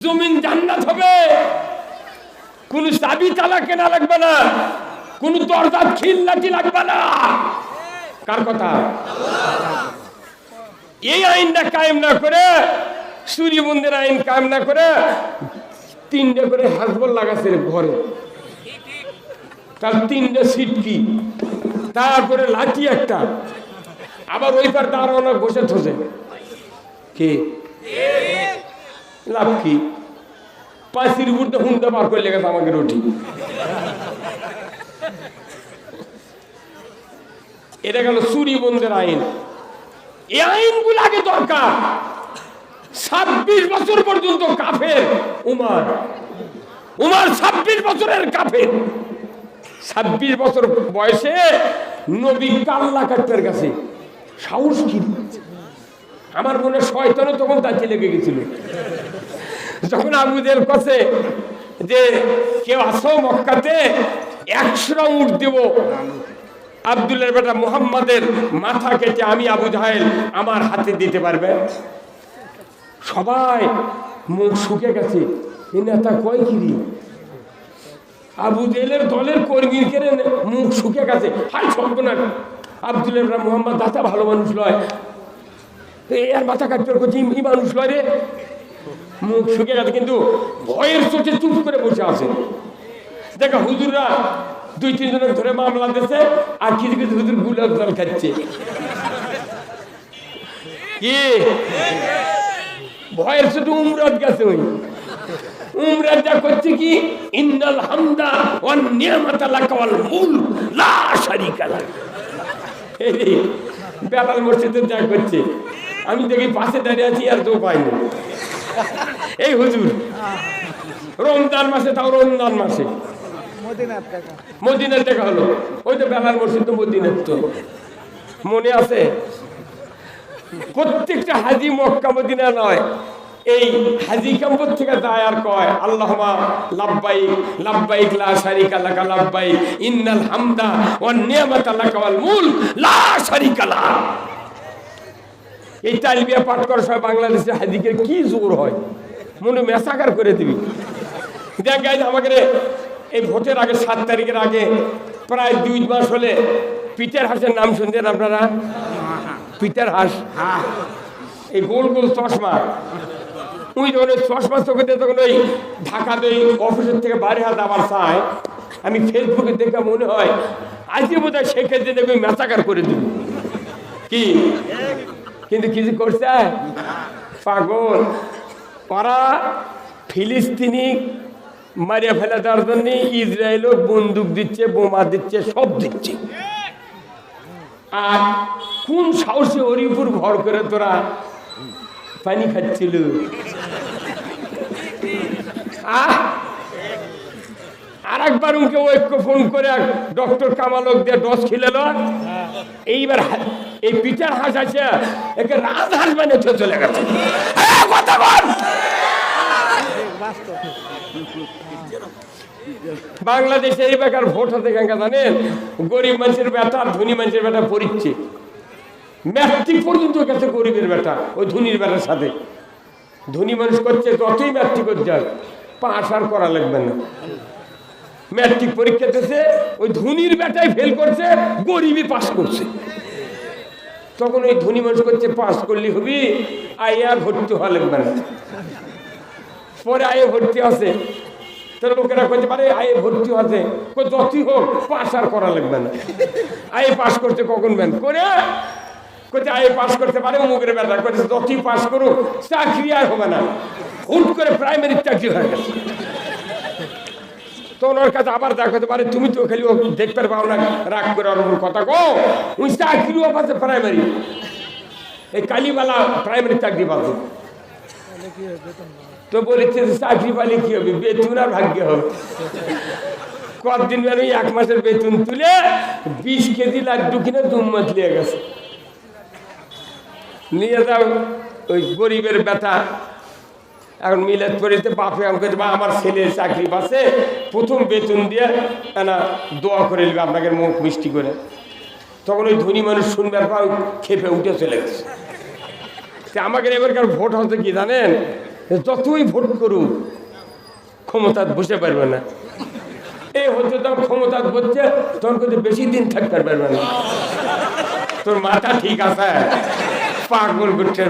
জমিন জান্নাত হবে, কোন চাবি তালা কেনা লাগবে না, কোন দরজা খিল্লাটি লাগবে না। কার কথা? এই আইনটা কায়েম না করে, সূর্যবন্দের আইন কায়েম না করে 3টে করে হাসবল লাগাচ্ছে ঘরে, তার 3টে সিটকি, তারপরে লাঠি একটা, আবার ওই পার দাঁড়ানো বসে থসে। কে লাভ কি? পাঁচির উপর হুন্ডা পার করে লেগেছে আমাকে রুটি। এটা গেল সূর্যবন্দের আইন। এই আইনগুলো আগে দরকার। 26 বছর পর্যন্ত কাফের উমর 26 বছরের কাফের। 26 বছর বয়সে নবী কাল্লা কাটতের কাছে সাহস কি! আমার মনে শয়তানও তখন দাঁড়িয়ে লেগে গেছিল। যখন আবু জেহেল কাছে যে কেউ আসো মক্কাতে 100টা উট দেব, আব্দুল্লাহর বেটা মুহাম্মাদের মাথা কেটে আমি আবু জাহেল আমার হাতে দিতে পারবে? সবাই মুখ শুকে গেছে। এই নেতা কয় কিরি? আবু জেহেলের দলের কর্মীর কেড়ে মুখ শুকে গেছে। হাই সর্বনাশ! আব্দুল্লাহর বেটা মুহাম্মদ দাতা ভালো মানুষ লয়, এর মাথা কাটতে করছি ই মানুষ লয় রে। মুখ শুকে গেছে, কিন্তু ভয়ের চোটে চুপ করে বসে আছে। দেখো হুজুররা 2-3 জনের ধরে মামলা দিচ্ছে, আর কিছু কিছু হুজুর গুলাব জল খাচ্ছে। কি ভয়ের চোটে উমরাত গেছে। ওই উমরাত যা করছে কি, ইন্নাল হামদা ওয়ান নিয়ামাতা লাকা ওয়াল মুলক লা শারীকা লাক। এই বেলাল মসজিদে যা করছে, আমি দেখি পাশে দাঁড়িয়ে আছি আর তো পাইনি। এই হুজুর রমজান মাসে, তাও রমজান মাসে মদিনার দেখা হলো। ওই তো বেলাল মসজিদ তো মদিনার, তো মনে আছে? প্রত্যেকটা হাজি মক্কা মদিনা নয়, এই হাজি ক্যাম্পর থেকে যায় আর কয় আল্লাহুম্মা লাব্বাইক লাব্বাইক লা শারীকা লাক লাব্বাইক ইন্নাল হামদা ওয়ান নিয়ামাতা লাকা ওয়াল মুলক লা শারীকা লাক। এই তালবিয়া পাঠ করার সময় বাংলাদেশে হাজিকে কি জোর হয়, মনে মেসাকার করে দিবি। দেখ আমাকে এই ভোটের আগে 7 তারিখের আগে প্রায় 2 মাস হলে পিটার হাসের নাম শুনছেন আপনারা? পিটার হাস, এই গোল গোল চশমা, ওই যখন চশমা চোখে দিয়ে তখন ওই ঢাকাতে অফিসের থেকে বাইরে হাত আবার চায়, আমি ফেসবুকে দেখে মনে হয় আজকে বোধ হয় সেক্ষেত্রে দেখবি মেসাকার করে দিবি। কি কিন্তু কিছু করছে পাগল। ওরা ফিলিস্তিনি মারিয়া ফেলা দেওয়ার জন্য ইসরায়েলও বন্দুক দিচ্ছে, বোমা দিচ্ছে, সব দিচ্ছে। আর কোন সাহসে ওর উপর ভর করে তোরা পানি খাচ্ছিল? আর একবার উনকে ঐক্য ফোন করে ডক্টর কামালক দিয়ে ডস খিলেল। এইবার এই পিটার হাঁস আছে, একে রাজহাঁস মানে চলে গেছে। বাংলাদেশে এই বেকার ভোট হতে গেঙ্গা জানেন, গরিব মানুষের বেটা আর ধনী মানুষের বেটা পড়িচ্ছে। ম্যাট্রিক পর্যন্ত গেছে গরিবের বেটা ওই ধনীর বেটার সাথে। ধনী মানুষ করছে যতই ম্যাট্রিক করতে যায়, পাস আর করা লাগবে না। ম্যাট্রিক পরীক্ষা দিতেছে, ওই ধনীর বেটাই ফেল করছে, গরিবই পাস করছে। তখন ওই ধনী মানুষ করছে পাস করলে হবি, আয়ে আর ভর্তি হওয়া লাগবে না। পরে আয়ে ভর্তি আছে, তাহলে লোকেরা করতে পারে আয়ে ভর্তি আছে, যতই হোক পাস আর করা লাগবে না। আয়ে পাস করছে কখন ব্যান করে করতে আয়ে পাস করতে পারে, মুখের বেটা করছে যতই পাস করুক চাকরি আর হবে না। হুট করে প্রাইমারির চাকরি হয়ে গেছে। তো ওনার কাছে আবার দেখাতে পারে, তুমি তো খালি দেখতে পাও না, রাগ করে ওর উপর কথা কো। ওই চাকরিও পাচ্ছে প্রাইমারি, এই কালীবালা প্রাইমারি চাকরি পাচ্ছ। তো বলেছে চাকরি পালে কি হবে, বেতন আর ভাগ্য হবে। কতদিন বেরোই 1 মাসের বেতন তুলে 20 কেজি লাড্ডু কিনে 2 মাস নিয়ে গেছে। নিয়ে যাও ওই গরিবের বেটা এখন মিলাদ পড়েছে, বাপে আমাকে আমার ছেলে চাকরি পাচ্ছে, প্রথম বেতন দিয়ে না দোয়া করে নেবে আপনাকে মুখ মিষ্টি করে। তখন ওই ধনী মানুষ শুনবার পর খেপে উঠে চলে গেছে। আমাকে এবারকার ভোট হতে কি জানেন, যতই ভোট করুক ক্ষমতা বসে পারবে না। এই হচ্ছে তখন ক্ষমতা বসছে তখন কিন্তু বেশি দিন থাকতে পারবে না। তোর মাথা ঠিক আছে, পাগল করতে